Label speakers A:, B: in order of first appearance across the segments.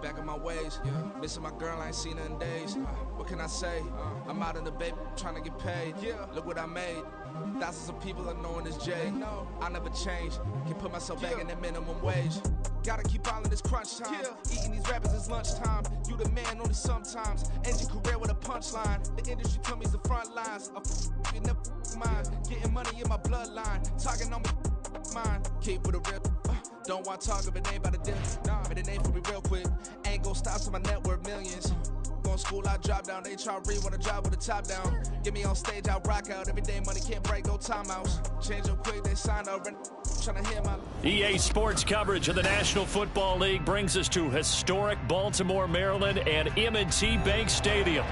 A: Back on my ways, missing my girl, I ain't seen her in days. What can I say? I'm out in the baby, trying to get paid. Look what I made. Thousands of people are knowing this Jay. I never change. Can put myself back in the minimum wage. Gotta keep all in this crunch time. Eating these rappers is lunchtime. You the man only sometimes. End your career with a punchline. The industry told me it's the front lines. You never mind. Getting money in my bloodline. Talking on me, mine. Keep with a real. Don't want to talk if it ain't about a dinner. But it ain't for me real quick. Ain't gon' stop till my net worth millions. Going to school, I drop down. They try to read when I drop with the top down. Get me on stage, I rock out. Every day money can't break, no timeouts. Change them quick, they sign up. Trying to hear my...
B: EA Sports coverage of the National Football League brings us to historic Baltimore, Maryland and M&T Bank Stadium.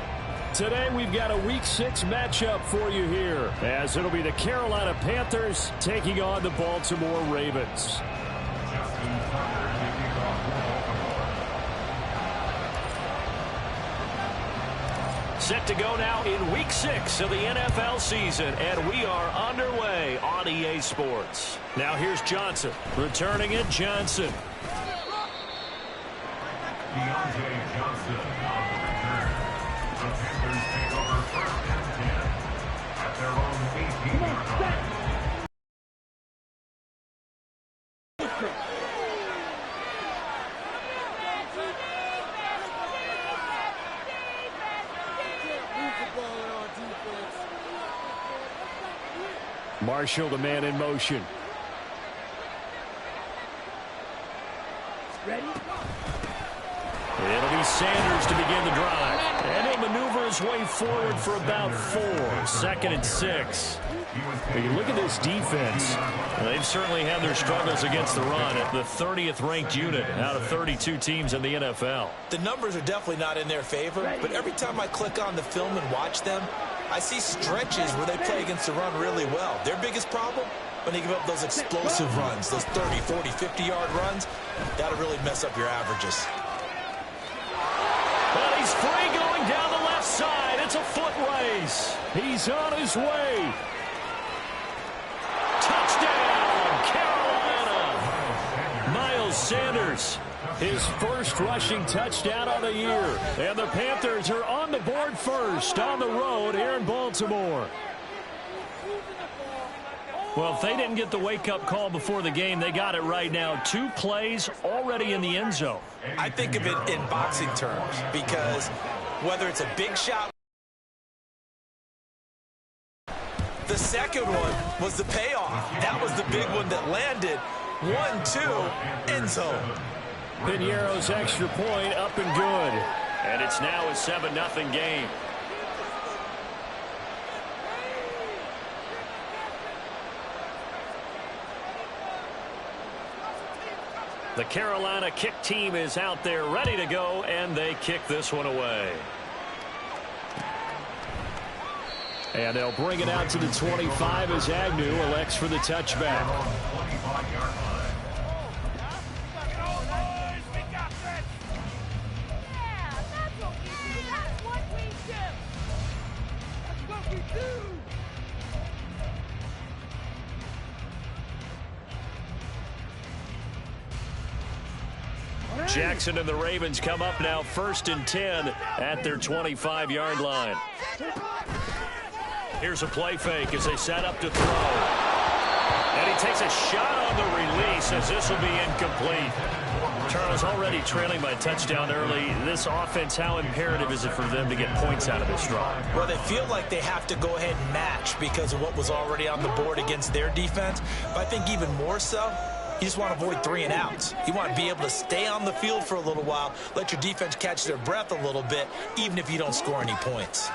B: Today we've got a Week 6 matchup for you here, as it'll be the Carolina Panthers taking on the Baltimore Ravens. Set to go now in Week 6 of the NFL season, and we are underway on EA Sports. Now here's Johnson. Returning it, Johnson.
C: Johnson on the return. The Panthers take over first and 10 at their own 18-yard line.
B: Marshall, the man in motion.
D: Ready?
B: It'll be Sanders to begin the drive. And he'll maneuver his way forward for about 4. 2nd and 6. When you look at this defense, they've certainly had their struggles against the run at the 30th ranked unit out of 32 teams in the NFL.
E: The numbers are definitely not in their favor, but every time I click on the film and watch them, I see stretches where they play against the run really well. Their biggest problem, when they give up those explosive runs, those 30, 40, 50-yard runs, that'll really mess up your averages.
B: But he's free going down the left side. It's a foot race. He's on his way. Touchdown, Carolina. Miles Sanders, his first rushing touchdown of the year. And the Panthers are on the board first on the road here in Baltimore. Well, if they didn't get the wake-up call before the game, they got it right now. 2 plays already in the end zone.
E: I think of it in boxing terms because whether it's a big shot, the second one was the payoff. That was the big one that landed. 1-2, end zone.
B: Piñeiro's extra point up and good. And it's now a 7-0 game. The Carolina kick team is out there ready to go, and they kick this one away. And they'll bring it out to the 25 as Agnew elects for the touchback. Jackson and the Ravens come up now 1st and 10 at their 25-yard line. Here's a play fake as they set up to throw. And he takes a shot on the release as this will be incomplete. Charles, already trailing by touchdown early. This offense, how imperative is it for them to get points out of this drive?
E: Well, they feel like they have to go ahead and match because of what was already on the board against their defense. But I think even more so, you just want to avoid 3 and outs. You want to be able to stay on the field for a little while, let your defense catch their breath a little bit, even if you don't score any points.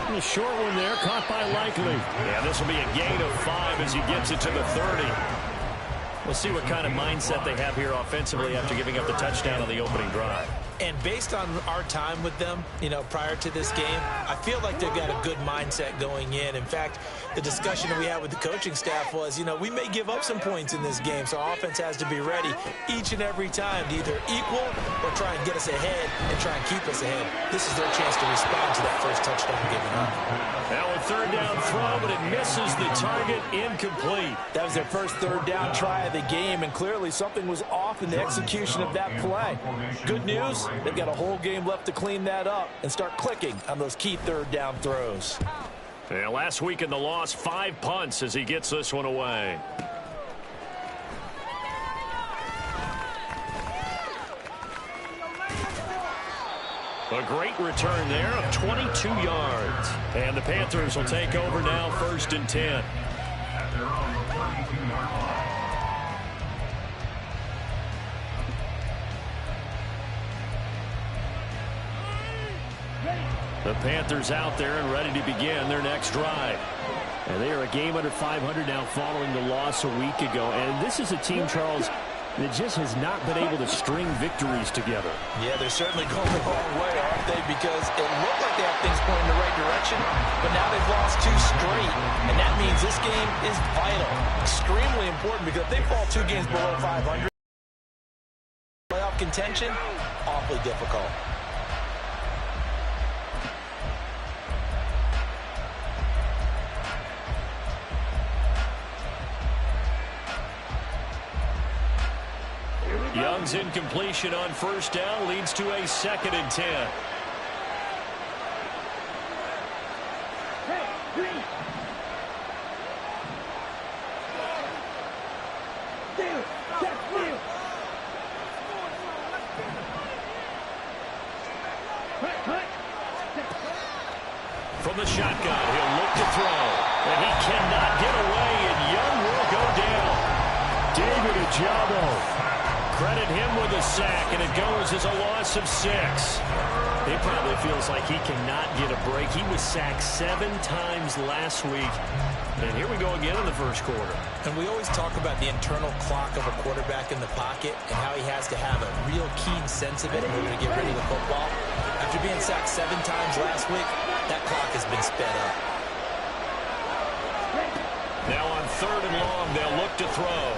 B: A short one there, caught by Likely. Yeah, this will be a gain of 5 as he gets it to the 30. We'll see what kind of mindset they have here offensively after giving up the touchdown on the opening drive.
E: And based on our time with them, you know, prior to this game, I feel like they've got a good mindset going in. In fact, the discussion that we had with the coaching staff was, you know, we may give up some points in this game, so our offense has to be ready each and every time to either equal or try and get us ahead and try and keep us ahead. This is their chance to respond to that first touchdown given up.
B: Now a third down throw, but it misses the target, incomplete.
E: That was their first third down try of the game, and clearly something was off in the execution of that play. Good news, they've got a whole game left to clean that up and start clicking on those key third down throws.
B: Yeah, last week in the loss, 5 punts as he gets this one away. A great return there of 22 yards. And the Panthers will take over now, 1st and 10.
C: At their own 22-yard line.
B: The Panthers out there and ready to begin their next drive.
D: And they are a game under 500 now following the loss a week ago. And this is a team, Charles, that just has not been able to string victories together.
E: Yeah, they're certainly going the wrong way, aren't they? Because it looked like they have things pointing in the right direction, but now they've lost 2 straight. And that means this game is vital, extremely important, because if they fall 2 games below 500, playoff contention, awfully difficult.
B: Young's incompletion on 1st down leads to a 2nd and 10. From the shotgun, he'll look to throw, and he cannot get away, and Young will go down. David Ojabo. Credit him with a sack, and it goes as a loss of 6.
D: He probably feels like he cannot get a break. He was sacked 7 times last week. And here we go again in the first quarter.
E: And we always talk about the internal clock of a quarterback in the pocket and how he has to have a real keen sense of it in order to get ready to football. After being sacked 7 times last week, that clock has been sped up.
B: Now on 3rd and long, they'll look to throw.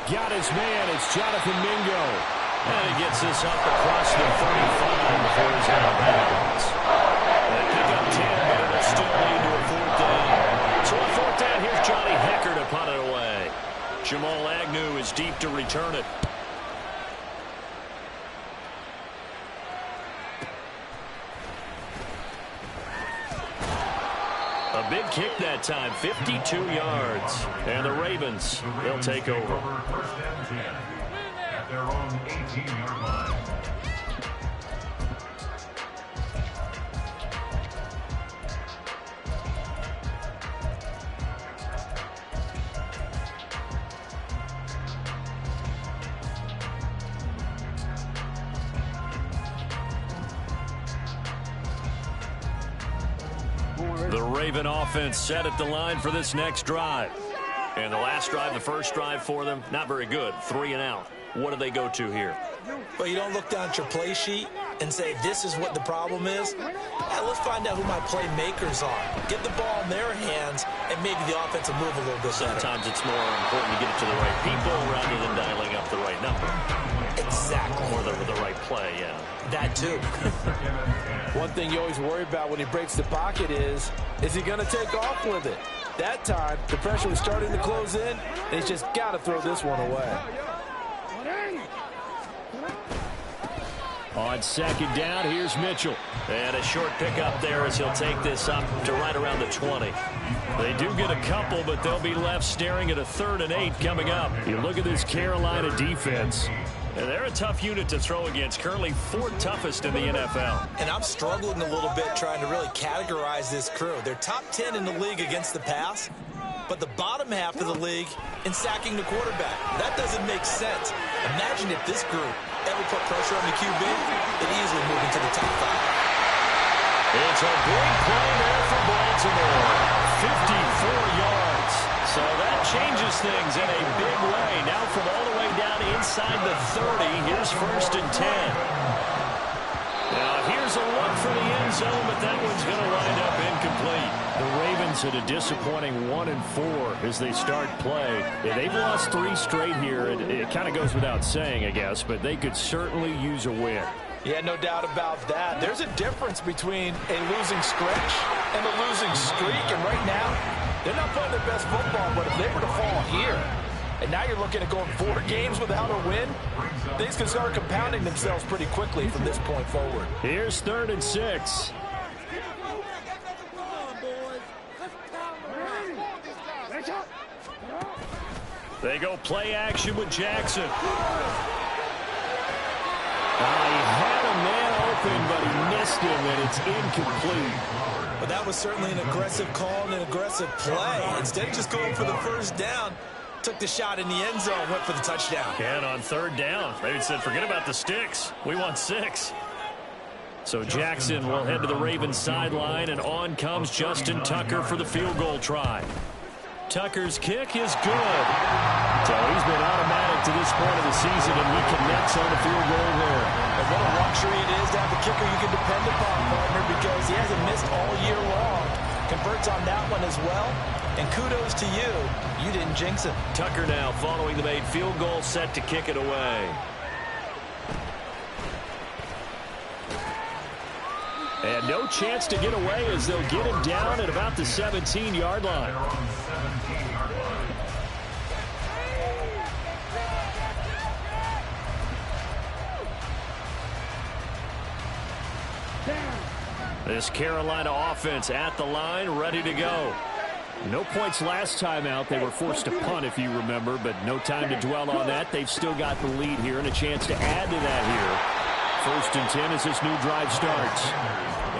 D: Got his man. It's Jonathan Mingo.
B: And he gets this up across the 35 before he's out of bounds. They pick up 10, but it'll still lead to a 4th down. So on 4th down, here's Johnny Hecker to punt it away. Jamal Agnew is deep to return it. A big kick that time, 52 yards. And the Ravens, they'll take over.
C: 1st and 10 at their own 18-yard line.
B: The Raven offense set at the line for this next drive. And the last drive, the first drive for them, not very good. 3 and out. What do they go to here?
E: Well, you don't look down at your play sheet and say, this is what the problem is. Let's find out who my playmakers are. Get the ball in their hands, and maybe the offense will move a little bit better.
B: Sometimes it's more important to get it to the right people rather than dialing up the right number.
E: Exactly.
B: Or the right play, yeah.
E: That too.
F: One thing you always worry about when he breaks the pocket is he going to take off with it? That time, the pressure was starting to close in, and he's just got to throw this one away.
D: On 2nd down, here's Mitchell.
B: And a short pickup there as he'll take this up to right around the 20. They do get a couple, but they'll be left staring at a 3rd and 8 coming up.
D: You look at this Carolina defense.
B: And they're a tough unit to throw against, currently 4th toughest in the NFL.
E: And I'm struggling a little bit trying to really categorize this crew. They're top 10 in the league against the pass, but the bottom half of the league in sacking the quarterback. That doesn't make sense. Imagine if this group ever put pressure on the QB, they'd easily move into the top 5.
B: It's a big play there for Baltimore. 54 yards. So that changes things in a big way. Now from all the way down inside the 30, here's 1st and 10. Now here's a look for the end zone, but that one's going to wind up incomplete.
D: The Ravens had a disappointing 1-4 as they start play. They've lost 3 straight here, and it kind of goes without saying, I guess, but they could certainly use a win.
E: Yeah, no doubt about that. There's a difference between a losing stretch and a losing streak. And right now, they're not playing their best football. But if they were to fall here, and now you're looking at going 4 games without a win, things can start compounding themselves pretty quickly from this point forward.
B: Here's 3rd and 6. They go play action with Jackson. He had a man open, but he missed him, and it's incomplete.
E: But that was certainly an aggressive call and an aggressive play. Instead of just going for the first down, took the shot in the end zone, went for the touchdown.
B: And on 3rd down, they said, forget about the sticks. We want 6. So Jackson will head to the Ravens sideline, and on comes Justin Tucker for the field goal try. Tucker's kick is good. So he's been automatic to this point of the season, and he connects on the field goal there.
E: And what a luxury it is to have a kicker you can depend upon, partner, because he hasn't missed all year long. Converts on that one as well. And kudos to you. You didn't jinx him.
B: Tucker now following the made field goal, set to kick it away. And no chance to get away as they'll get him down at about the 17-yard line. This Carolina offense at the line, ready to go. No points last time out. They were forced to punt, if you remember, but no time to dwell on that. They've still got the lead here and a chance to add to that here. 1st and 10 as this new drive starts.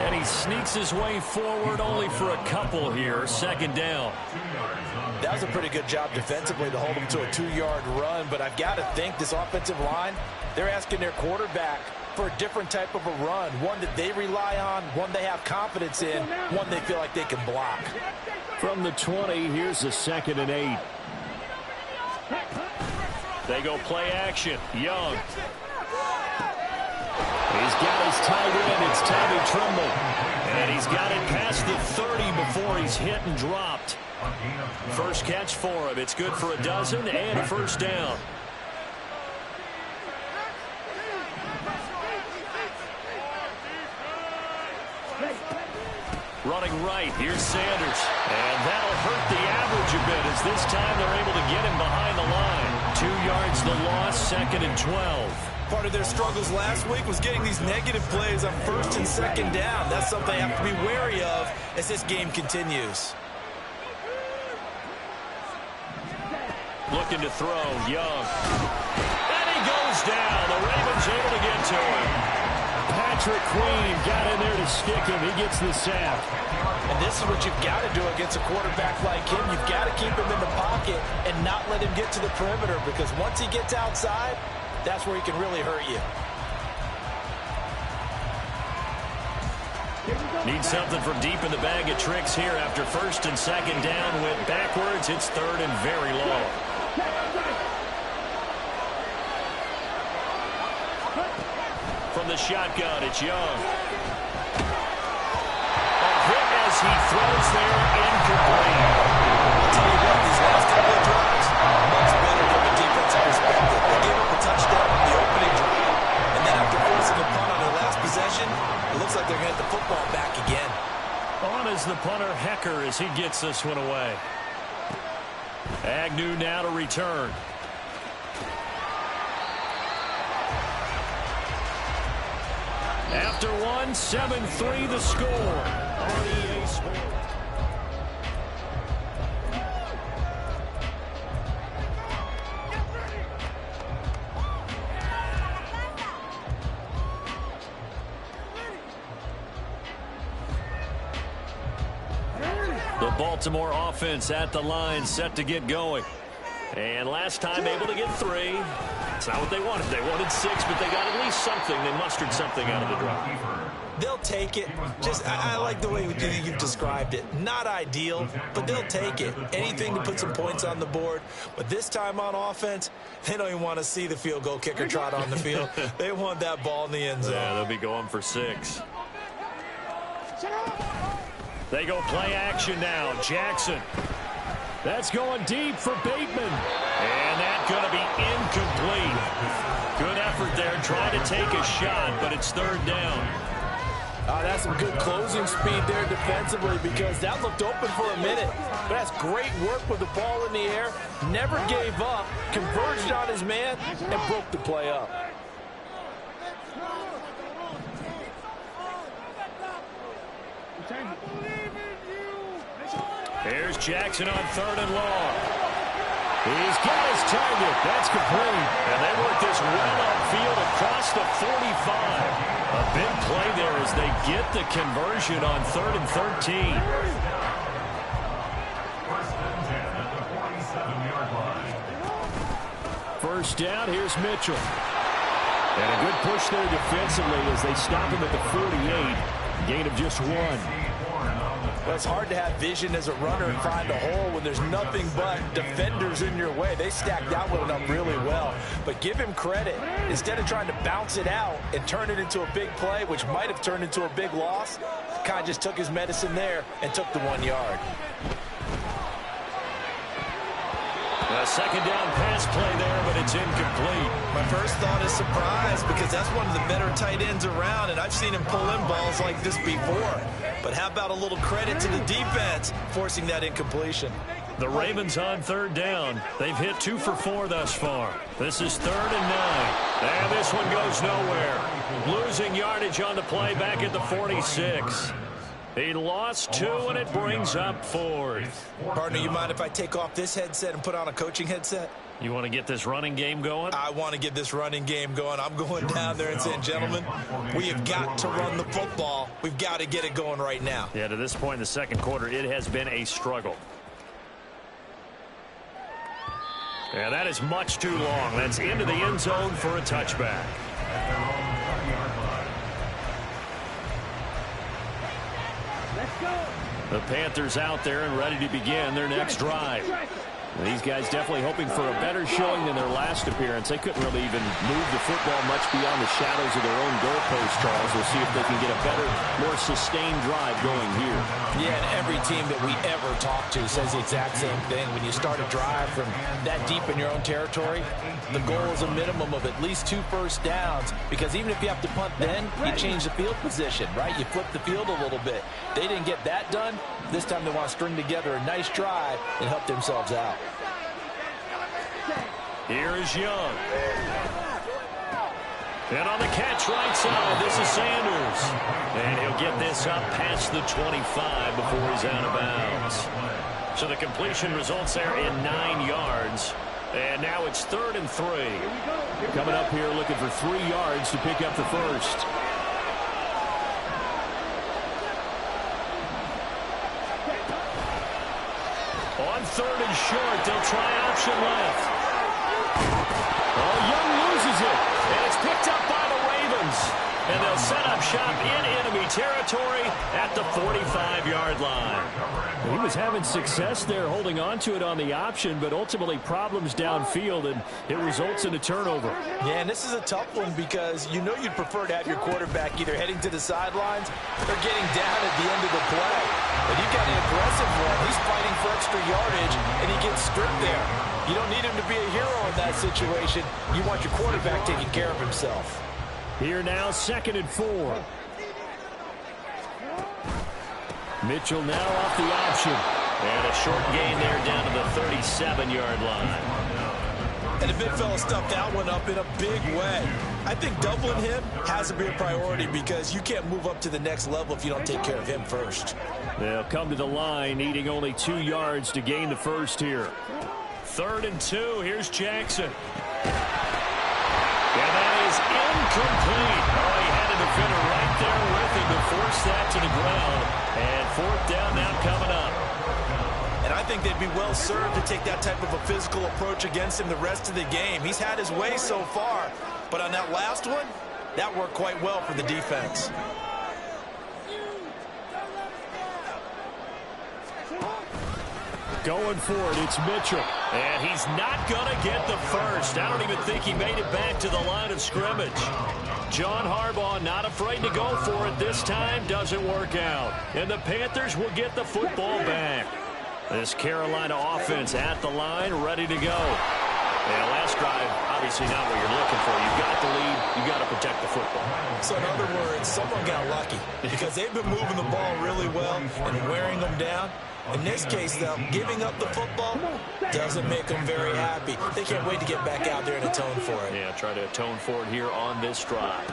B: And he sneaks his way forward only for a couple here. 2nd down.
E: That was a pretty good job defensively to hold him to a 2-yard run, but I've got to think this offensive line, they're asking their quarterback for a different type of a run, one that they rely on, one they have confidence in, one they feel like they can block.
B: From the 20, here's a 2nd and 8. They go play action. Young. He's got his tight end. It's Tommy Tremble. And he's got it past the 30 before he's hit and dropped. First catch for him. It's good for a dozen and a 1st down. Running right, here's Sanders. And that'll hurt the average a bit as this time they're able to get him behind the line. 2 yards the loss, 2nd and 12.
E: Part of their struggles last week was getting these negative plays on 1st and 2nd down. That's something they have to be wary of as this game continues.
B: Looking to throw, Young. And he goes down. The Ravens able to get to him. Patrick Queen got in there to stick him. He gets the sack.
E: And this is what you've got to do against a quarterback like him. You've got to keep him in the pocket and not let him get to the perimeter, because once he gets outside, that's where he can really hurt you.
B: Need something from deep in the bag of tricks here after 1st and 2nd down. Went backwards. It's 3rd and very low. From the shotgun, it's Young. A hit as he throws there, incomplete.
E: I'll tell you what, these last couple of drives, much better from a defensive perspective. They gave up a touchdown on the opening drive, and then after forcing a punt on their last possession, it looks like they're going to get the football back again.
B: On is the punter, Hecker, as he gets this one away. Agnew now to return. After one, 7-3 the score. REA Sports. The Baltimore offense at the line, set to get going. And last time able to get 3. It's not what they wanted. They wanted 6, but they got at least something. They mustered something out of the drive.
E: They'll take it. Just, I like the way you've described it. Not ideal, but they'll take it. Anything to put some points on the board. But this time on offense, they don't even want to see the field goal kicker trot on the field. They want that ball in the end zone.
B: Yeah, they'll be going for 6. They go play action now. Jackson. That's going deep for Bateman. And that's going to be incomplete. Good effort there trying to take a shot, but it's third down.
F: That's some good closing speed there defensively because that looked open for a minute. But that's great work with the ball in the air. Never gave up, converged on his man, and broke the play up.
B: Here's Jackson on third and long. He's got his target. That's complete. And they work this well upfield across the 45. A big play there as they get the conversion on 3rd and 13. First down, here's Mitchell. And a good push there defensively as they stop him at the 48. Gain of just 1.
F: Well, it's hard to have vision as a runner and find a hole when there's nothing but defenders in your way. They stacked that one up really well. But give him credit. Instead of trying to bounce it out and turn it into a big play, which might have turned into a big loss, Kai just took his medicine there and took the 1 yard.
B: A second down pass play there, but it's incomplete.
E: My first thought is surprise because that's one of the better tight ends around, and I've seen him pull in balls like this before. But how about a little credit to the defense forcing that incompletion?
B: The Ravens on third down. They've hit 2 for 4 thus far. This is 3rd and 9. And this one goes nowhere. Losing yardage on the play back at the 46. He lost 2, and it brings up 4th.
E: Partner, you mind if I take off this headset and put on a coaching headset?
B: You want to get this running game going?
E: I want to get this running game going. I'm going down there and saying, gentlemen, we have got to run the football. We've got to get it going right now.
B: Yeah, to this point in the second quarter, it has been a struggle. And that is much too long. That's into the end zone for a touchback. The Panthers out there and ready to begin their next drive. And these guys definitely hoping for a better showing than their last appearance. They couldn't really even move the football much beyond the shadows of their own goalpost, Charles. We'll see if they can get a better, more sustained drive going here.
F: Yeah, and every team that we ever talk to says the exact same thing. When you start a drive from that deep in your own territory, the goal is a minimum of at least 2 first downs, because even if you have to punt then, you change the field position, right? You flip the field a little bit. They didn't get that done. This time they want to string together a nice drive and help themselves out.
B: Here is Young. And on the catch right side, this is Sanders. And he'll get this up past the 25 before he's out of bounds. So the completion results there in 9 yards. And now it's 3rd and 3. Coming up here looking for 3 yards to pick up the first. On 3rd and short, they'll try option left. Oh, Young loses it, and it's picked up by the Ravens. And they'll set up shop in enemy territory at the 45-yard line. He was having success there holding on to it on the option, but ultimately problems downfield, and it results in a turnover.
F: Yeah, and this is a tough one because you know you'd prefer to have your quarterback either heading to the sidelines or getting down at the end of the play. But you've got an aggressive one. He's fighting for extra yardage, and he gets stripped there. You don't need him to be a hero in that situation. You want your quarterback taking care of himself.
B: Here now, 2nd and 4. Mitchell now off the option. And a short gain there down to the 37-yard line.
E: And the big fella stuffed that one up in a big way. I think doubling him has to be a priority because you can't move up to the next level if you don't take care of him first.
B: They'll come to the line, needing only 2 yards to gain the first here. 3rd and 2. Here's Jackson. And that is incomplete. Oh, he had a defender right there with him to force that to the ground. And 4th down now coming up.
E: And I think they'd be well served to take that type of a physical approach against him the rest of the game. He's had his way so far. But on that last one, that worked quite well for the defense.
B: Going for it, it's Mitchell. And he's not going to get the first. I don't even think he made it back to the line of scrimmage. John Harbaugh not afraid to go for it this time. Doesn't work out. And the Panthers will get the football back. This Carolina offense at the line, ready to go. Yeah, last drive, obviously not what you're looking for. You've got the lead. You've got to protect the football.
E: So in other words, someone got lucky because they've been moving the ball really well and wearing them down. In this case, though, giving up the football doesn't make them very happy. They can't wait to get back out there and atone for it.
B: Yeah, try to atone for it here on this drive.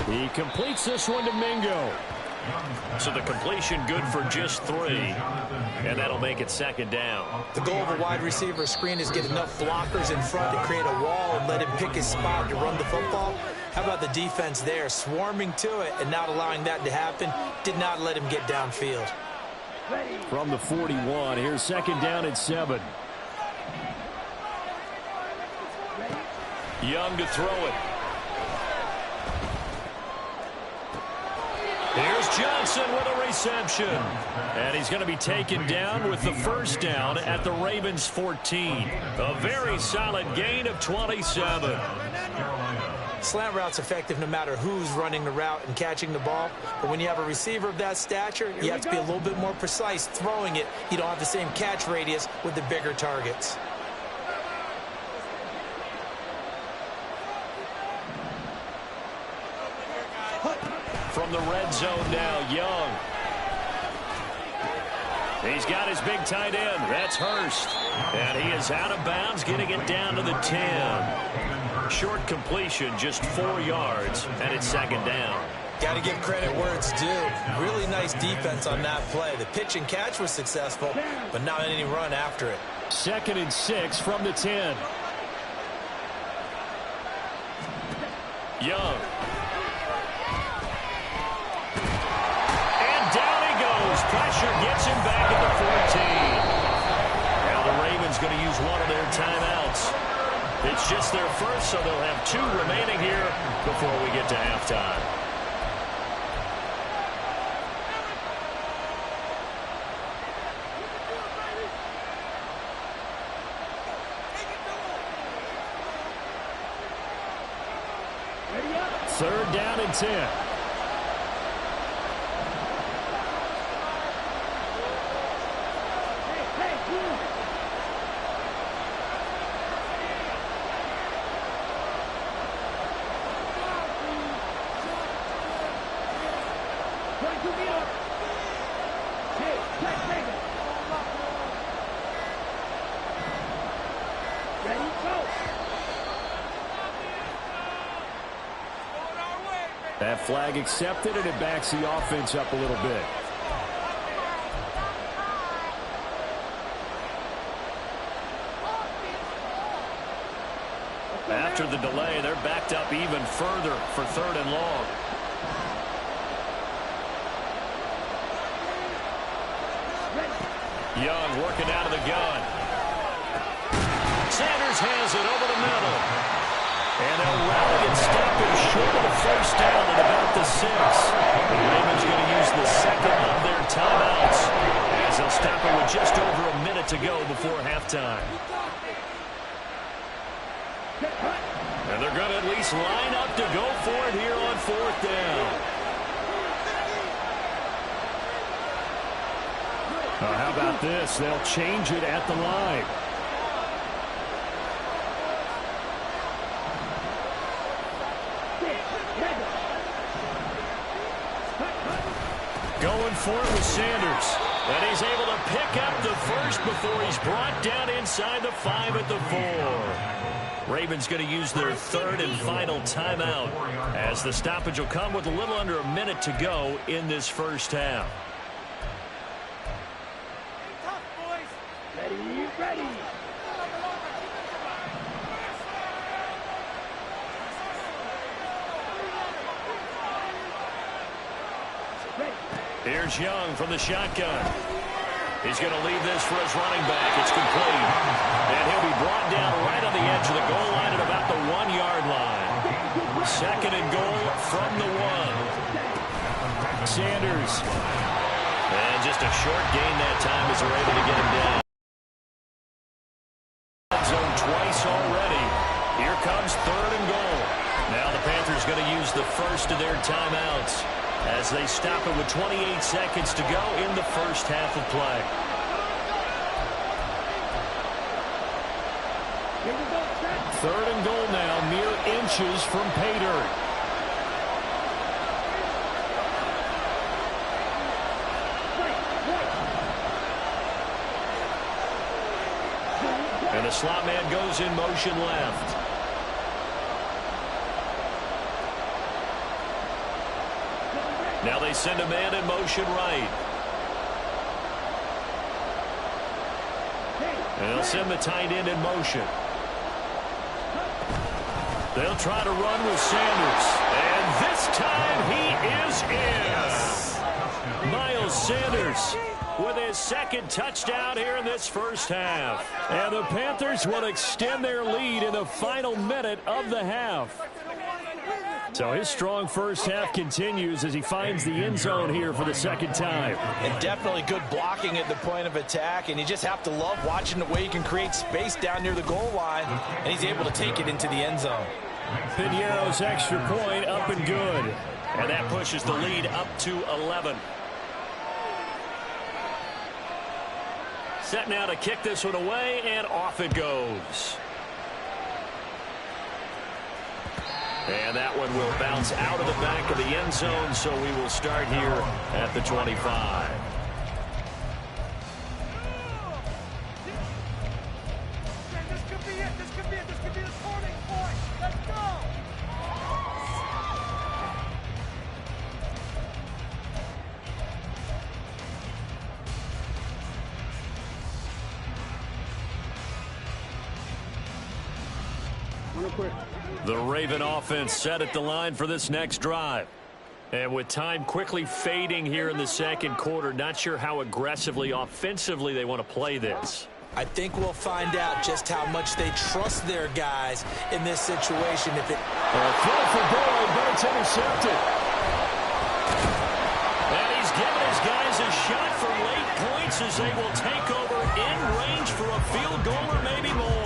B: He completes this one to Mingo. So the completion good for just 3, and that'll make it 2nd down.
E: The goal of a wide receiver screen is get enough blockers in front to create a wall and let him pick his spot to run the football. How about the defense there, swarming to it and not allowing that to happen? Did not let him get downfield.
B: From the 41, here's 2nd down and 7. Young to throw it. Here's Johnson with a reception. And he's going to be taken down with the 1st down at the Ravens 14. A very solid gain of 27.
E: Slant route's effective no matter who's running the route and catching the ball. But when you have a receiver of that stature, you have to be a little bit more precise throwing it. You don't have the same catch radius with the bigger targets.
B: From the red zone now, Young. He's got his big tight end. That's Hurst. And he is out of bounds, getting it down to the 10. Short completion, just 4 yards, and it's 2nd down.
E: Got to give credit where it's due. Really nice defense on that play. The pitch and catch was successful, but not any run after it.
B: 2nd and 6 from the 10. Young. Pressure gets him back at the 14. Now the Ravens going to use one of their timeouts. It's just their first, so they'll have 2 remaining here before we get to halftime. Third down and 10. That flag accepted, and it backs the offense up a little bit. After the delay, they're backed up even further for 3rd and long. Young working out of the gun. Sanders has it over the middle. And they'll rally and stop him short of the 1st down at about the 6. The Ravens going to use the 2nd of their timeouts as they'll stop it with just over a minute to go before halftime. And they're going to at least line up to go for it here on 4th down. How about this? They'll change it at the line. Going for it with Sanders. And he's able to pick up the 1st before he's brought down inside the 5 at the 4. Ravens going to use their 3rd and final timeout as the stoppage will come with a little under a minute to go in this 1st half. Here's Young from the shotgun. He's going to leave this for his running back. It's complete. And he'll be brought down right on the edge of the goal line at about the 1-yard line. 2nd and goal from the 1. Sanders. And just a short gain that time as they're able to get him down. Zone twice already. Here comes 3rd and goal. Now the Panthers going to use the 1st of their timeouts as they stop it with 28 seconds to go in the first half of play. Third and goal now, mere inches from pay dirt. And the slot man goes in motion left. Now they send a man in motion right. And they'll send the tight end in motion. They'll try to run with Sanders. And this time he is in. Miles Sanders with his second touchdown here in this first half. And the Panthers will extend their lead in the final minute of the half. So his strong first half continues as he finds the end zone here for the second time.
F: And definitely good blocking at the point of attack, and you just have to love watching the way he can create space down near the goal line, and he's able to take it into the end zone.
B: Piñeiro's extra point up and good. And that pushes the lead up to 11. Set now to kick this one away, and off it goes. And that one will bounce out of the back of the end zone, so we will start here at the 25.
G: This could be it. This could be it. This could be the turning point. Let's go.
B: The Raven offense set at the line for this next drive. And with time quickly fading here in the second quarter, not sure how aggressively, offensively they want to play this.
E: I think we'll find out just how much they trust their guys in this situation. If it
B: throw for Boyd, but it's intercepted. And he's given his guys a shot for late points as they will take over in range for a field goal or maybe more.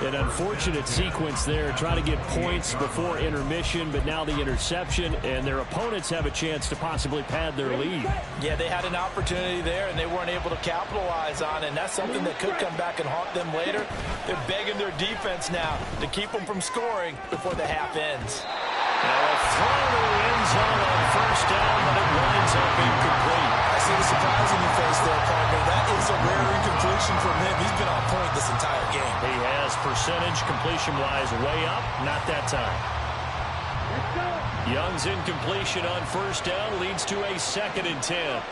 B: An unfortunate sequence there, trying to get points before intermission, but now the interception, and their opponents have a chance to possibly pad their lead.
E: Yeah, they had an opportunity there, and they weren't able to capitalize on it, and that's something that could come back and haunt them later. They're begging their defense now to keep them from scoring before the half ends.
B: Now a throw to the end zone on first down, but it winds up incomplete.
E: I see the surprise in your face there, partner. That is a rare incompletion from him. He's been on point this entire game.
B: He has percentage completion-wise way up, not that time. Young's incompletion on first down leads to a 2nd and 10.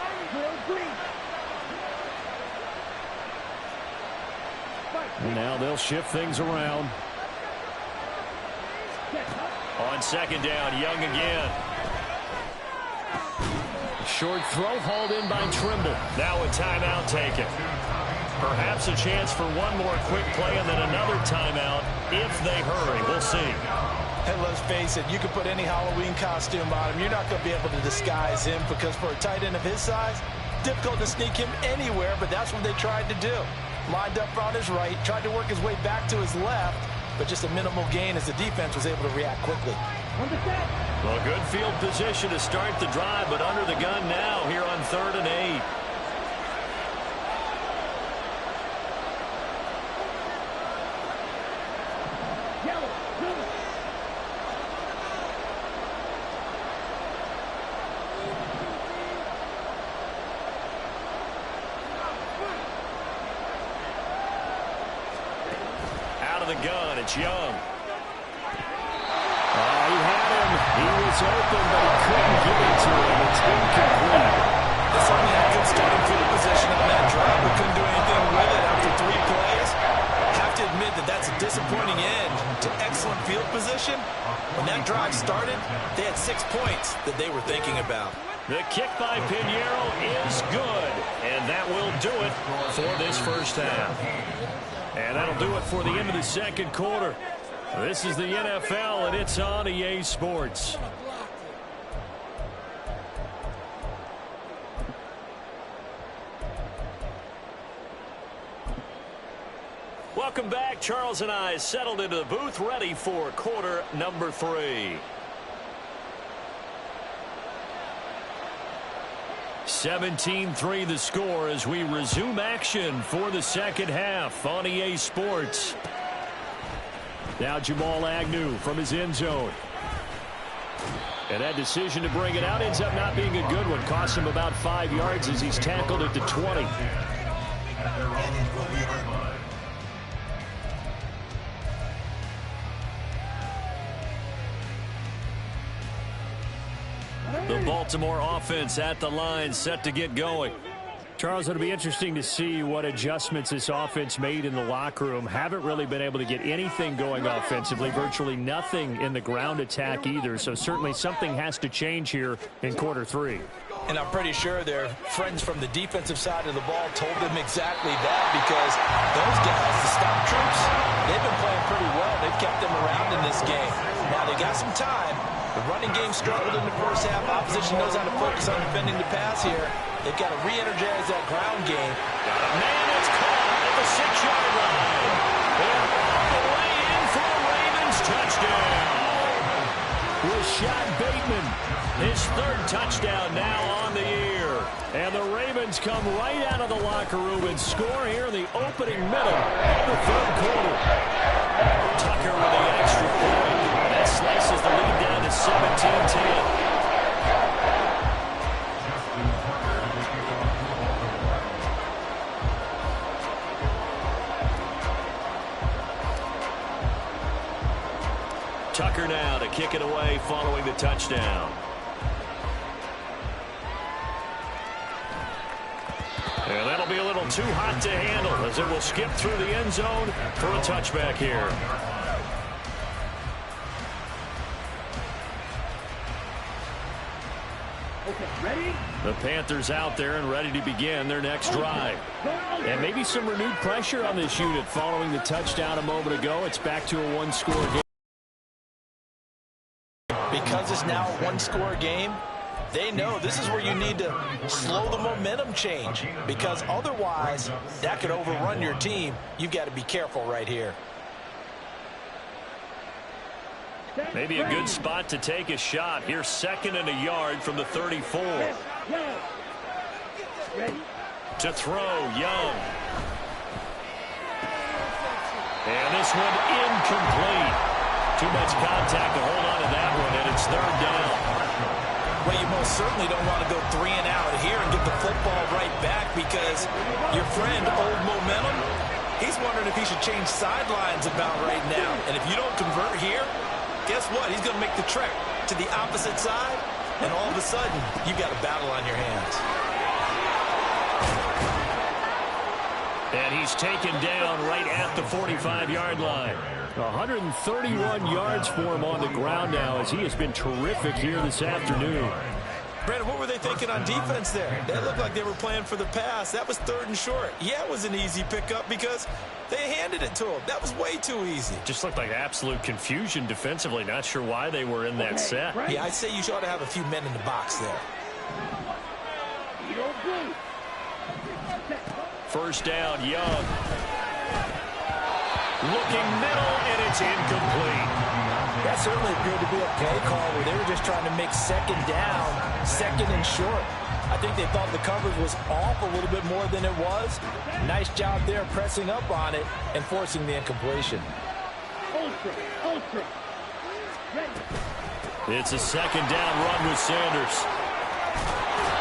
B: Now they'll shift things around. On second down, Young again. Short throw hauled in by Trimble. Now a timeout taken. Perhaps a chance for one more quick play and then another timeout if they hurry. We'll see.
E: And let's face it, you can put any Halloween costume on him. You're not going to be able to disguise him because for a tight end of his size, difficult to sneak him anywhere, but that's what they tried to do. Lined up on his right, tried to work his way back to his left, but just a minimal gain as the defense was able to react quickly.
B: Well, good field position to start the drive, but under the gun now here on 3rd and 8. Out of the gun, it's Young. He had him. He was open, but he couldn't get it to him. It's incomplete.
E: They certainly had good starting field position on that drive, but couldn't do anything with it after 3 plays. Have to admit that that's a disappointing end to excellent field position. When that drive started, they had 6 points that they were thinking about.
B: The kick by Piñeiro is good, and that will do it for this first half. And that'll do it for the end of the second quarter. This is the NFL, and it's on EA Sports. Welcome back. Charles and I settled into the booth, ready for quarter number 3. 17-3 the score as we resume action for the second half on EA Sports. Now Jamal Agnew from his end zone. And that decision to bring it out ends up not being a good one. Costs him about 5 yards as he's tackled at the 20. The Baltimore offense at the line, set to get going. Charles, it'll be interesting to see what adjustments this offense made in the locker room. Haven't really been able to get anything going offensively, virtually nothing in the ground attack either. So certainly something has to change here in quarter 3.
F: And I'm pretty sure their friends from the defensive side of the ball told them exactly that, because those guys, the stout troops, they've been playing pretty well. They've kept them around in this game. Now they got some time. The running game struggled in the first half. Opposition knows how to focus on defending the pass here. They've got to re-energize that ground game.
B: Man, it's caught at the 6-yard line. And all the way in for a Ravens touchdown. Rashad Bateman, his 3rd touchdown now on the year. And the Ravens come right out of the locker room and score here in the opening minute of the 3rd quarter. Tucker with the extra point. That slices the lead down to 17-10. Tucker now to kick it away following the touchdown. And that'll be a little too hot to handle as it will skip through the end zone for a touchback here.
G: Ready?
B: The Panthers out there and ready to begin their next drive. And maybe some renewed pressure on this unit following the touchdown a moment ago. It's back to a 1-score game.
F: Because it's now a 1-score game, they know this is where you need to slow the momentum change, because otherwise that could overrun your team. You've got to be careful right here.
B: Maybe a good spot to take a shot. Here's 2nd and a yard from the 34. To throw, Young. And this one incomplete. Too much contact to hold on to that one, and it's 3rd down.
F: Well, you most certainly don't want to go 3 and out here and get the football right back, because your friend, Old Momentum, he's wondering if he should change sidelines about right now. And if you don't convert here, guess what? He's going to make the trek to the opposite side, and all of a sudden, you got a battle on your hands.
B: And he's taken down right at the 45-yard line. 131 yards for him on the ground now, as he has been terrific here this afternoon.
F: Brandon, what were they thinking on defense there? They looked like they were playing for the pass. That was 3rd and short. Yeah, it was an easy pickup because they handed it to him. That was way too easy.
B: Just looked like absolute confusion defensively. Not sure why they were in that set.
F: Yeah, I'd say you ought to have a few men in the box there.
B: 1st down, Young. Looking middle, and it's incomplete.
F: That certainly appeared to be a play call where they were just trying to make 2nd down, 2nd and short. I think they thought the coverage was off a little bit more than it was. Nice job there pressing up on it and forcing the incompletion.
B: It's a 2nd down run with Sanders.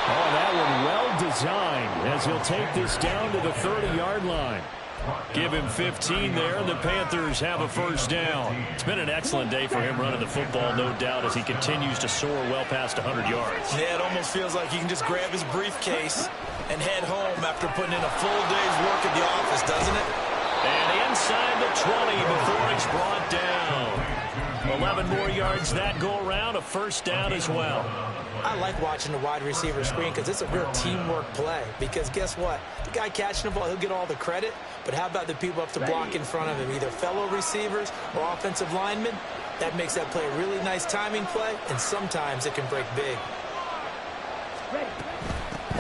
B: Oh, that one well designed as he'll take this down to the 30-yard line. Give him 15 there. The Panthers have a 1st down. It's been an excellent day for him running the football, no doubt, as he continues to soar well past 100 yards.
F: Yeah, it almost feels like he can just grab his briefcase and head home after putting in a full day's work at the office, doesn't it?
B: And inside the 20 before it's brought down. 11 more yards that go around, a 1st down as well.
E: I like watching the wide receiver screen because it's a real teamwork play. Because guess what? The guy catching the ball, he'll get all the credit. But how about the people up to block in front of him, either fellow receivers or offensive linemen? That makes that play a really nice timing play, and sometimes it can break big.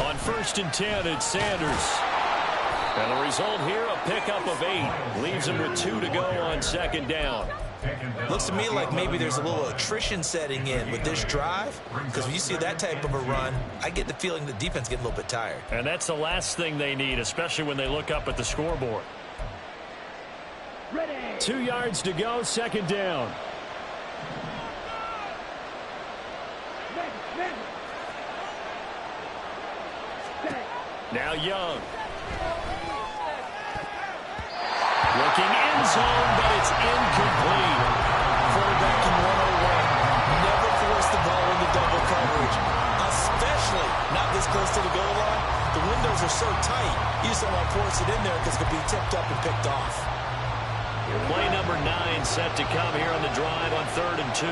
B: On 1st and 10, it's Sanders. And the result here, a pickup of 8. Leaves him with 2 to go on 2nd down.
E: Looks to me like maybe there's a little attrition setting in with this drive, because when you see that type of a run, I get the feeling the defense getting a little bit tired.
B: And that's the last thing they need, especially when they look up at the scoreboard. 2 yards to go, second down. Now Young. Looking end zone, but it's incomplete.
E: Quarterback in 101. Never force the ball into double coverage, especially not this close to the goal line. The windows are so tight, you just don't want to force it in there because it could be tipped up and picked off.
B: Play number 9 set to come here on the drive on 3rd and 2.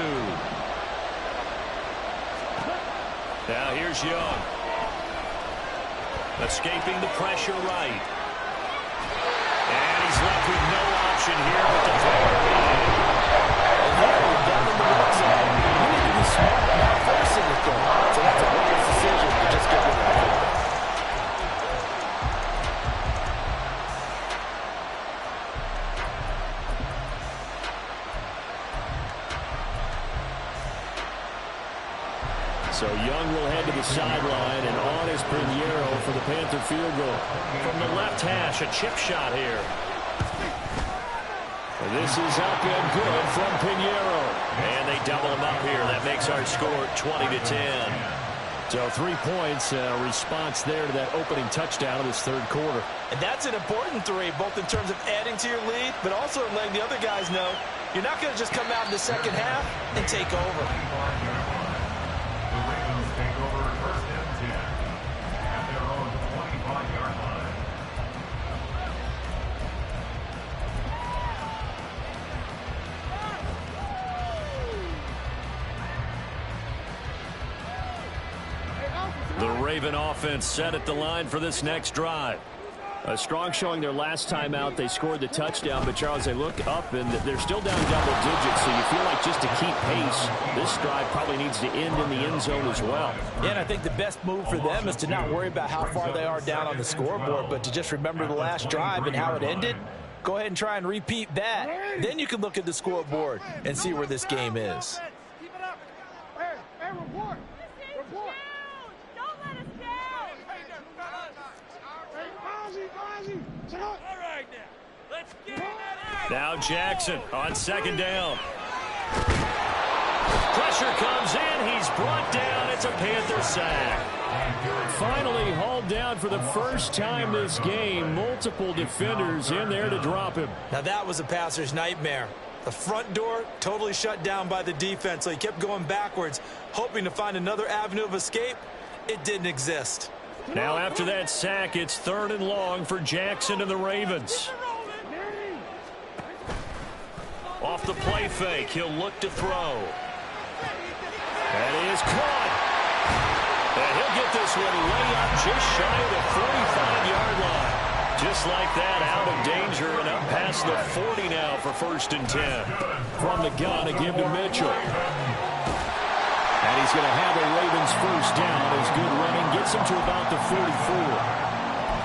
B: Now here's Young. Escaping the pressure right. And he's left with no option here but to throw it away.
E: And here we're down in the red zone. You need to be smart about forcing it there. So that's a wise decision to just get rid of it.
B: So Young will head to the sideline, and on is Pinheiro for the Panther field goal. From the left hash, a chip shot here. And this is up and good from Pinheiro. And they double him up here. That makes our score 20-10. So 3 points, response there to that opening touchdown of this third quarter.
E: And that's an important 3, both in terms of adding to your lead, but also letting the other guys know you're not going to just come out in the second half and take over.
B: The Raven offense set at the line for this next drive. A strong showing their last time out. They scored the touchdown, but Charles, they look up and they're still down double digits, so you feel like just to keep pace, this drive probably needs to end in the end zone as well.
E: Yeah, and I think the best move for them is to not worry about how far they are down on the scoreboard, but to just remember the last drive and how it ended. Go ahead and try and repeat that. Then you can look at the scoreboard and see where this game is.
G: Keep it up. Hey, report. Report. Don't let us down. Hey, Ozzy. All right now. Let's get it.
B: Now Jackson on second down. Pressure comes in. He's brought down. It's a Panther sack. Finally hauled down for the first time this game. Multiple defenders in there to drop him.
E: Now that was a passer's nightmare. The front door totally shut down by the defense, so he kept going backwards, hoping to find another avenue of escape. It didn't exist.
B: Now after that sack, it's 3rd and long for Jackson and the Ravens. Off the play fake, he'll look to throw. That is caught. And he'll get this one way up just shy of the 45-yard line. Just like that, out of danger and up past the 40 now for 1st and 10. From the gun, a give to Mitchell. And he's going to have the Ravens first down as good running gets him to about the 44.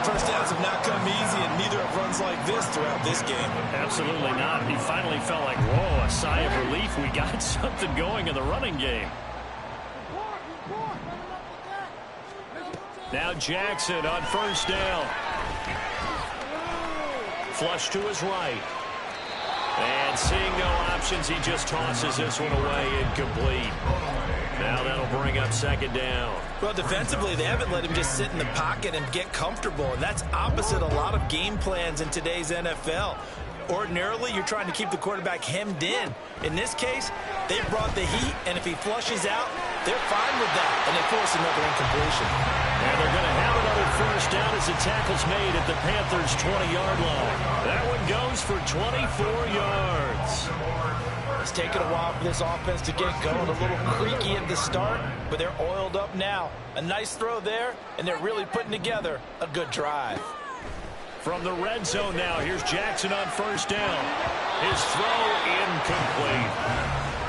E: First downs have not come easy, and neither have runs like this throughout this game.
B: Absolutely not. He finally felt like, whoa, a sigh of relief. We got something going in the running game. Now Jackson on first down. Flush to his right. And seeing no options, he just tosses this one away, incomplete. Now that'll bring up second down.
E: Well, defensively, they haven't let him just sit in the pocket and get comfortable, and that's opposite a lot of game plans in today's NFL. Ordinarily, you're trying to keep the quarterback hemmed in. In this case, they brought the heat, and if he flushes out, they're fine with that, and they force another incompletion.
B: And they're going to have another first down as the tackle's made at the Panthers' 20-yard line. That one goes for 24 yards.
E: It's taken a while for this offense to get going. A little creaky at the start, but they're oiled up now. A nice throw there, and they're really putting together a good drive.
B: From the red zone now, here's Jackson on first down. His throw incomplete.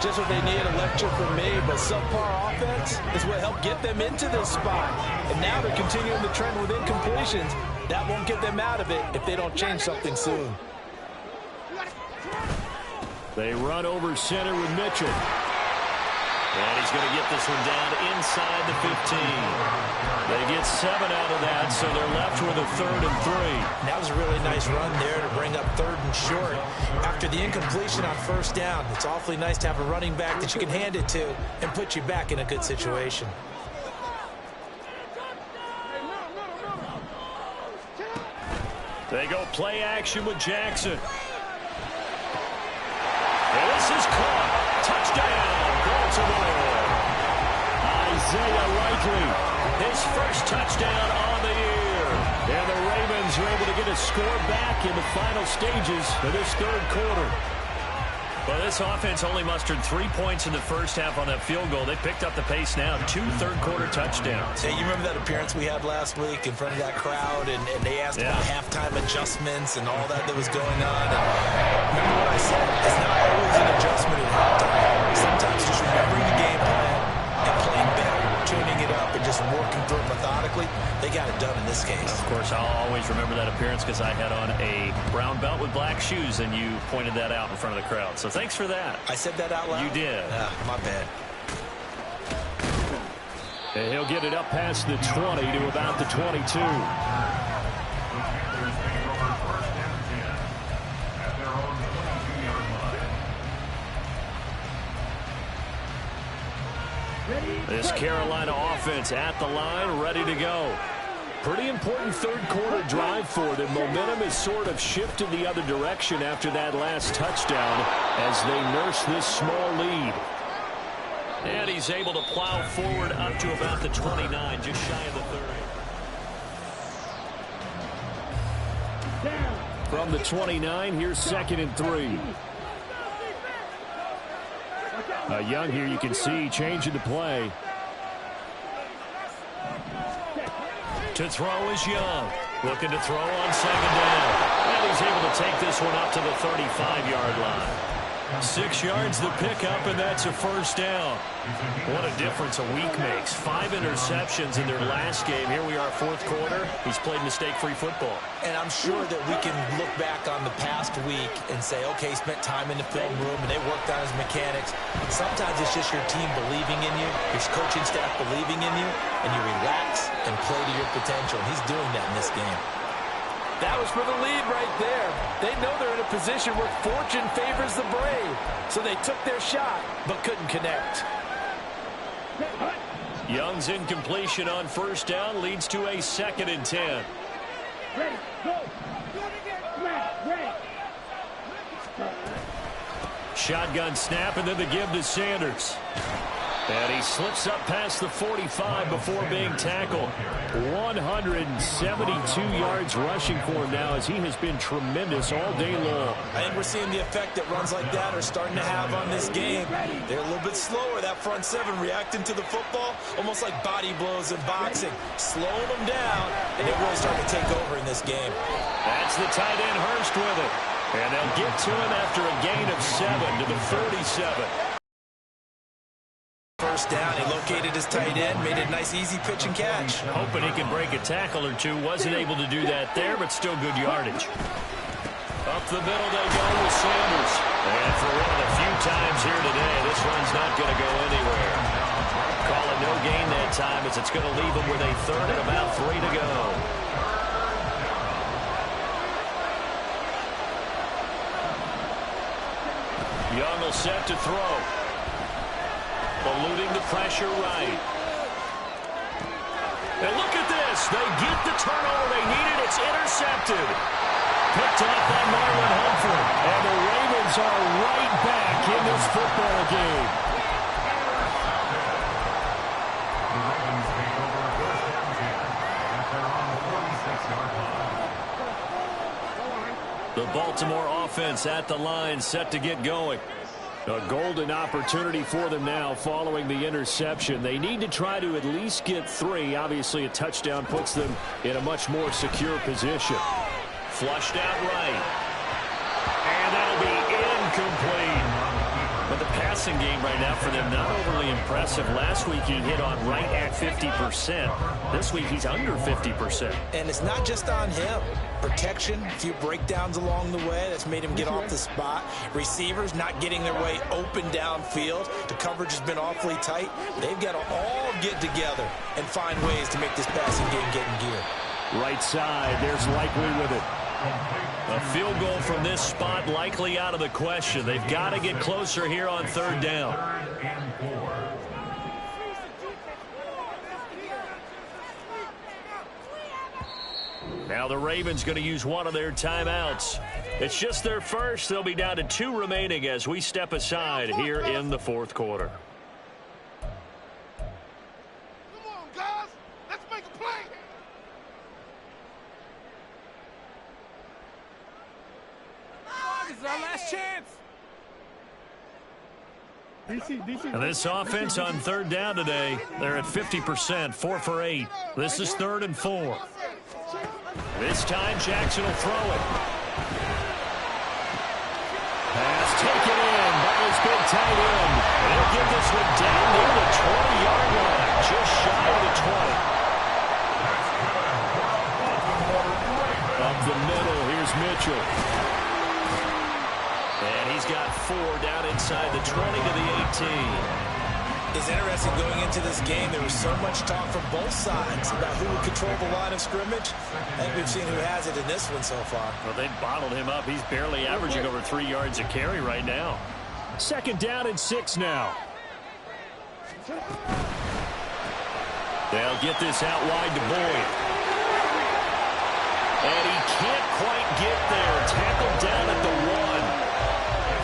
E: Just what they need, a lecture from me, but subpar offense is what helped get them into this spot. And now they're continuing the trend with incompletions. That won't get them out of it if they don't change something soon.
B: They run over center with Mitchell. And he's going to get this one down inside the 15. They get 7 out of that, so they're left with a 3rd and 3.
E: That was a really nice run there to bring up 3rd and short. After the incompletion on 1st down, it's awfully nice to have a running back that you can hand it to and put you back in a good situation.
B: They go play action with Jackson. And this is caught. Touchdown, Baltimore. Isaiah Likely, his first touchdown on the year. And the Ravens are able to get a score back in the final stages of this 3rd quarter. Well, this offense only mustered 3 points in the first half on that field goal. They picked up the pace now. 2 third-quarter touchdowns.
E: Hey, you remember that appearance we had last week in front of that crowd, and they asked about halftime adjustments and all that was going on. And remember what I said? It's not always an adjustment at halftime. Sometimes just remembering the game plan and playing better, tuning it up, and just working through it methodically. They got it done in this case.
B: Of course, I'll always remember that appearance because I had on a brown belt with black shoes, and you pointed that out in front of the crowd. So thanks for that.
E: I said that out loud?
B: You did.
E: My bad.
B: And he'll get it up past the 20 to about the 22. This Carolina offense at the line, ready to go. Pretty important 3rd quarter drive for them. Momentum has sort of shifted the other direction after that last touchdown as they nurse this small lead. And he's able to plow forward up to about the 29, just shy of the 30. From the 29, here's 2nd and 3. Young here, you can see, changing the play. To throw is Young. Looking to throw on 2nd down. And he's able to take this one up to the 35-yard line. 6 yards the pickup, and that's a 1st down. What a difference a week makes. 5 interceptions in their last game. Here we are, 4th quarter. He's played mistake-free football.
E: And I'm sure that we can look back on the past week and say, okay, he spent time in the film room and they worked on his mechanics. Sometimes it's just your team believing in you, your coaching staff believing in you, and you relax and play to your potential. And he's doing that in this game.
F: That was for the lead right there. They know they're in a position where fortune favors the brave. So they took their shot, but couldn't connect.
B: Young's incompletion on 1st down leads to a 2nd and 10.
G: Ready, go. Ready.
B: Shotgun snap, and then the give to Sanders. And he slips up past the 45 before being tackled. 172 yards rushing for him now as he has been tremendous all day long.
E: I think we're seeing the effect that runs like that are starting to have on this game. They're a little bit slower, that front 7, reacting to the football, almost like body blows in boxing, slowing them down, and they're really starting to take over in this game.
B: That's the tight end Hurst with it. And they'll get to him after a gain of 7 to the 37.
E: 1st down, he located his tight end, made a nice easy pitch and catch.
B: Hoping he can break a tackle or two. Wasn't able to do that there, but still good yardage. Up the middle they go with Sanders. And for one of the few times here today, this run's not going to go anywhere. Call it no gain that time as it's going to leave them with a 3rd and about 3 to go. Young will set to throw. Eluding the pressure right. And look at this. They get the turnover they needed. It's intercepted. Picked off by Marlon Humphrey. And the Ravens are right back in this football game.
C: The Ravens take over 1st and 10 at their own 46-yard line.
B: The Baltimore offense at the line, set to get going. A golden opportunity for them now following the interception. They need to try to at least get 3. Obviously, a touchdown puts them in a much more secure position. Flushed out right. And that'll be incomplete. But the pass passing game right now for them, not overly impressive. Last week he hit on right at 50%. This week he's under 50%.
E: And it's not just on him. Protection, a few breakdowns along the way that's made him get off the spot. Receivers not getting their way open downfield. The coverage has been awfully tight. They've got to all get together and find ways to make this passing game get in gear.
B: Right side, there's Likely with it. A field goal from this spot likely out of the question. They've got to get closer here on 3rd down.
C: 3rd and 4.
B: Now the Ravens going to use one of their timeouts. It's just their first. They'll be down to 2 remaining as we step aside here in the 4th quarter.
G: Come on, guys. Let's make a play. This is our last chance.
B: And this offense on 3rd down today, they're at 50%, 4 for 8. This is 3rd and 4. This time Jackson will throw it. Pass taken in by his big tight end. They'll get this one down near the 20-yard line, just shy of the 20. Up the middle, here's Mitchell. And he's got 4 down inside the 20 to the 18.
E: It's interesting going into this game. There was so much talk from both sides about who would control the line of scrimmage. I think we've seen who has it in this one so far.
B: Well, they bottled him up. He's barely averaging over 3 yards a carry right now. 2nd down and 6 now. They'll get this out wide to Boyd. And he can't quite get there. Tackled down at the 1.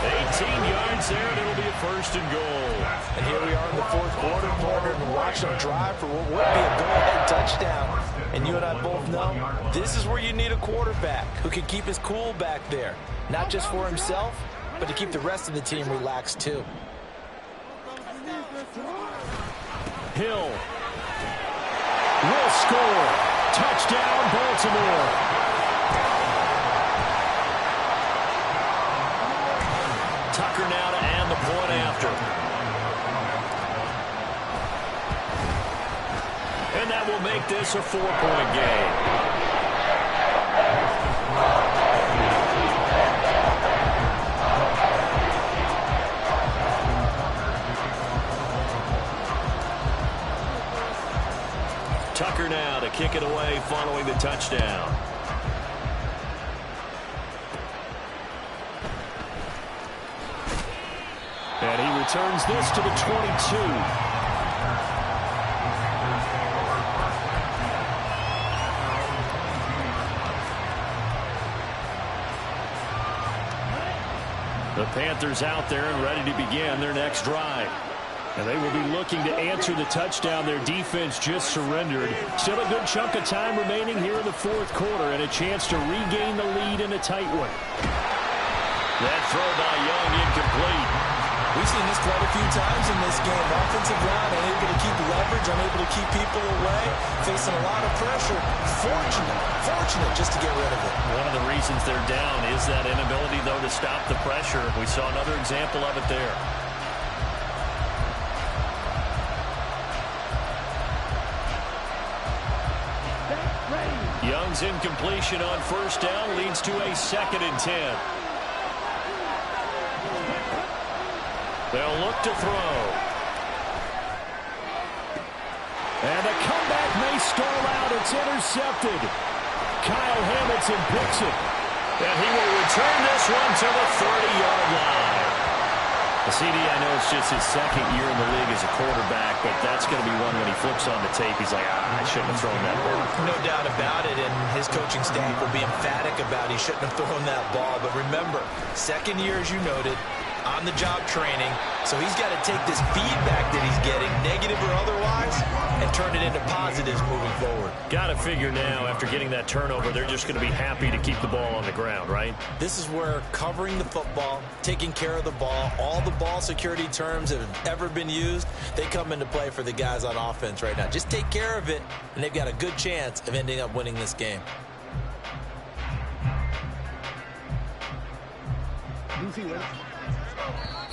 B: 18 yards there, and it'll be a 1st and goal.
E: And here we are in the 4th quarter, partner, and watch them drive for what would be a go-ahead touchdown. And you and I both know this is where you need a quarterback who can keep his cool back there, not just for himself, but to keep the rest of the team relaxed too.
B: Hill will score. Touchdown, Baltimore. Tucker now to add the point after. And that will make this a 4-point game. Tucker now to kick it away following the touchdown. And he returns this to the 22. The Panthers out there and ready to begin their next drive. And they will be looking to answer the touchdown their defense just surrendered. Still a good chunk of time remaining here in the 4th quarter and a chance to regain the lead in a tight one. That throw by Young incomplete.
E: We've seen this quite a few times in this game. Offensive line unable to keep leverage, unable to keep people away, facing a lot of pressure. Fortunate just to get rid of it.
B: One of the reasons they're down is that inability, though, to stop the pressure. We saw another example of it there. Young's incompletion on 1st down leads to a 2nd and 10. They'll look to throw. And the comeback may stall out. It's intercepted. Kyle Hamilton picks it. And he will return this one to the 30-yard line. CD, I know it's just his 2nd year in the league as a quarterback, but that's going to be one when he flips on the tape. He's like, I shouldn't have thrown that ball.
E: No doubt about it, and his coaching staff will be emphatic about he shouldn't have thrown that ball. But remember, 2nd year, as you noted, on-the-job training, so he's got to take this feedback that he's getting, negative or otherwise, and turn it into positives moving forward.
B: Got to figure now, after getting that turnover, they're just going to be happy to keep the ball on the ground, right?
E: This is where covering the football, taking care of the ball, all the ball security terms that have ever been used, they come into play for the guys on offense right now. Just take care of it, and they've got a good chance of ending up winning this game.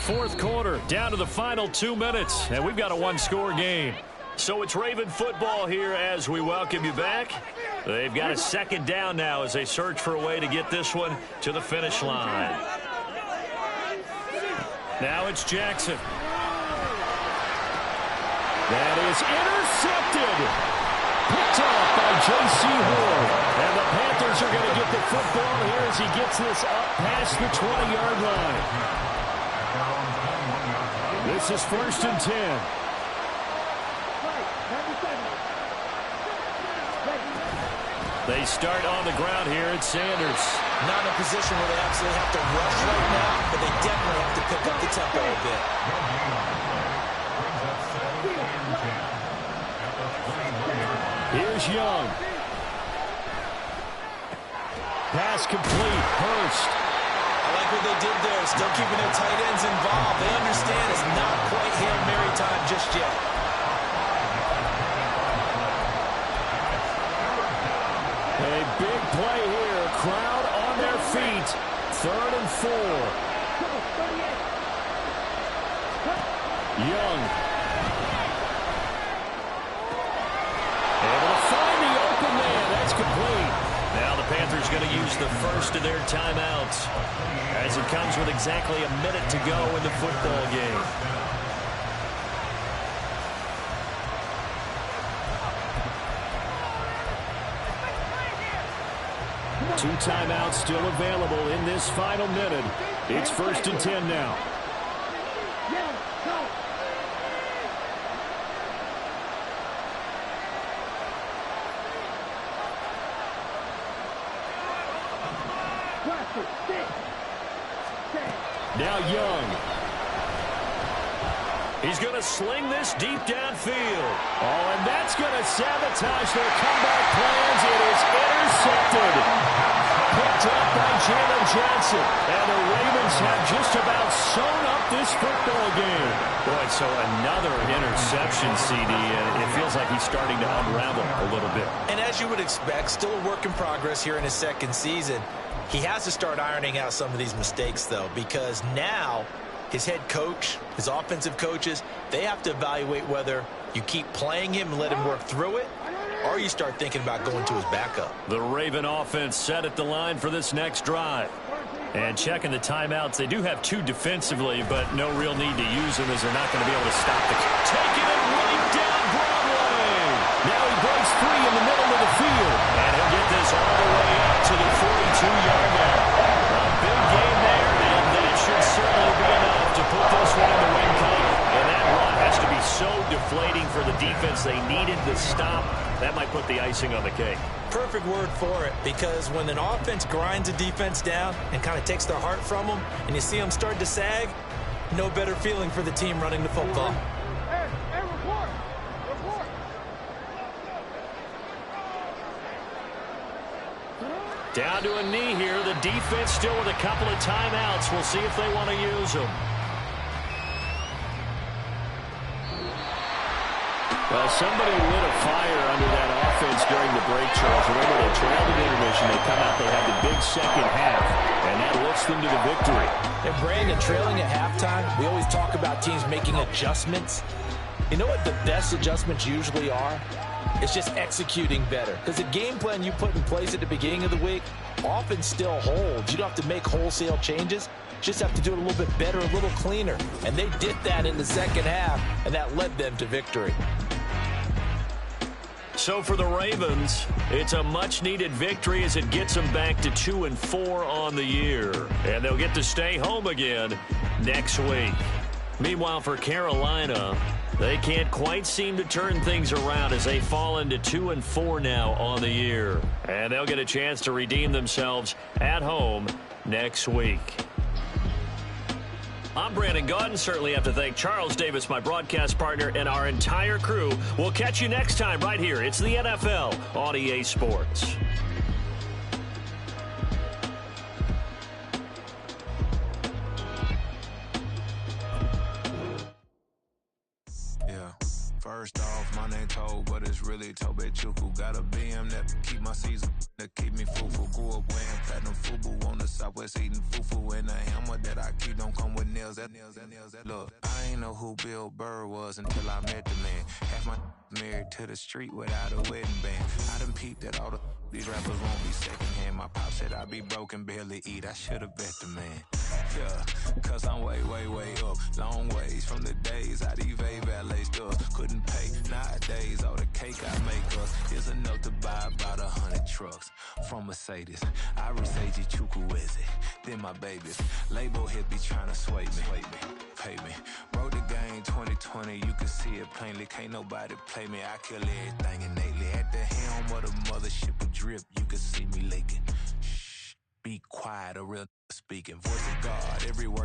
B: fourth quarter, down to the final 2 minutes, and we've got a one-score game. So it's Raven football here as we welcome you back. They've got a second down now as they search for a way to get this one to the finish line. Now it's Jackson. That is intercepted. Picked off by J.C. Ward. And the Panthers are going to get the football here as he gets this up past the 20-yard line. This is 1st and 10. They start on the ground here at Sanders.
E: Not in a position where they absolutely have to rush right now, but they definitely have to pick up the tempo a bit.
B: Here's Young. Pass complete. Hurst.
E: I like what they did there. Still keeping their tight ends involved. They understand it's not quite Hail Mary time just yet.
B: A big play here. Crowd on their feet. 3rd and 4. Young. Able to find the open man. That's complete. Now the Panthers going to use the first of their timeouts as it comes with exactly a minute to go in the football game. Two timeouts still available in this final minute. It's 1st and 10 now. Now Young. He's going to sling this deep downfield. Oh, and that's going to sabotage their comeback plans. It is intercepted. Picked up by Jalen Johnson. And the Ravens have just about sewn up this football game. Boy, so another interception, CD, and it feels like he's starting to unravel a little bit.
E: And as you would expect, still a work in progress here in his second season. He has to start ironing out some of these mistakes, though, because now his head coach, his offensive coaches, they have to evaluate whether you keep playing him and let him work through it, or you start thinking about going to his backup.
B: The Raven offense set at the line for this next drive. And checking the timeouts, they do have 2 defensively, but no real need to use them as they're not going to be able to stop the kick. Taking it right down Broadway. Now he breaks free in the middle of the field. And he'll get this all the way up to the 42-yard line. A big game there, and that should certainly be enough to put this one in the win column. And that run has to be so deflating for the defense. They needed the stop. That might put the icing on the cake.
E: Perfect word for it, because when an offense grinds a defense down and kind of takes their heart from them, and you see them start to sag, no better feeling for the team running the football.
G: Hey, report! Report!
B: Down to a knee here. The defense still with a couple of timeouts. We'll see if they want to use them. Well, somebody lit a fire under that offense during the break, Charles. Remember, they trailed at intermission. They come out, they have the big second half, and that lifts them to the victory.
E: And Brandon, trailing at halftime, we always talk about teams making adjustments. You know what the best adjustments usually are? It's just executing better. Because the game plan you put in place at the beginning of the week often still holds. You don't have to make wholesale changes. You just have to do it a little bit better, a little cleaner. And they did that in the second half, and that led them to victory.
B: So for the Ravens, it's a much-needed victory as it gets them back to 2-4 on the year. And they'll get to stay home again next week. Meanwhile, for Carolina, they can't quite seem to turn things around as they fall into 2-4 now on the year. And they'll get a chance to redeem themselves at home next week. I'm Brandon Gaudin. Certainly have to thank Charles Davis, my broadcast partner, and our entire crew. We'll catch you next time right here. It's the NFL on EA Sports.
H: Yeah, first off, my name Cole, but it's really really Tobe Chuku. Got a BM that keep my season, that keep me fufu. Grew up wearing platinum fubu on the Southwest eating fufu. And the hammer that I keep don't come with nails. Look, I ain't know who Bill Burr was until I met the man. Half my married to the street without a wedding band. I done peeped that all these rappers won't be secondhand. My pop said I'd be broken, barely eat. I should've bet the man. Yeah, cause I'm way, way, way up. Long ways from the days I evade valet stuff. Couldn't pay nowadays. All the cake I make us is enough to buy about 100 trucks from Mercedes. I Iris Chukwueze, then my babies. Label hit be trying to sway me. Pay me. Wrote the game 2020, you can see it plainly. Can't nobody play me. I kill everything innately. At the helm of the mothership of drip, you can see me leaking. Shh, be quiet, a real speaking. Voice of God, every word.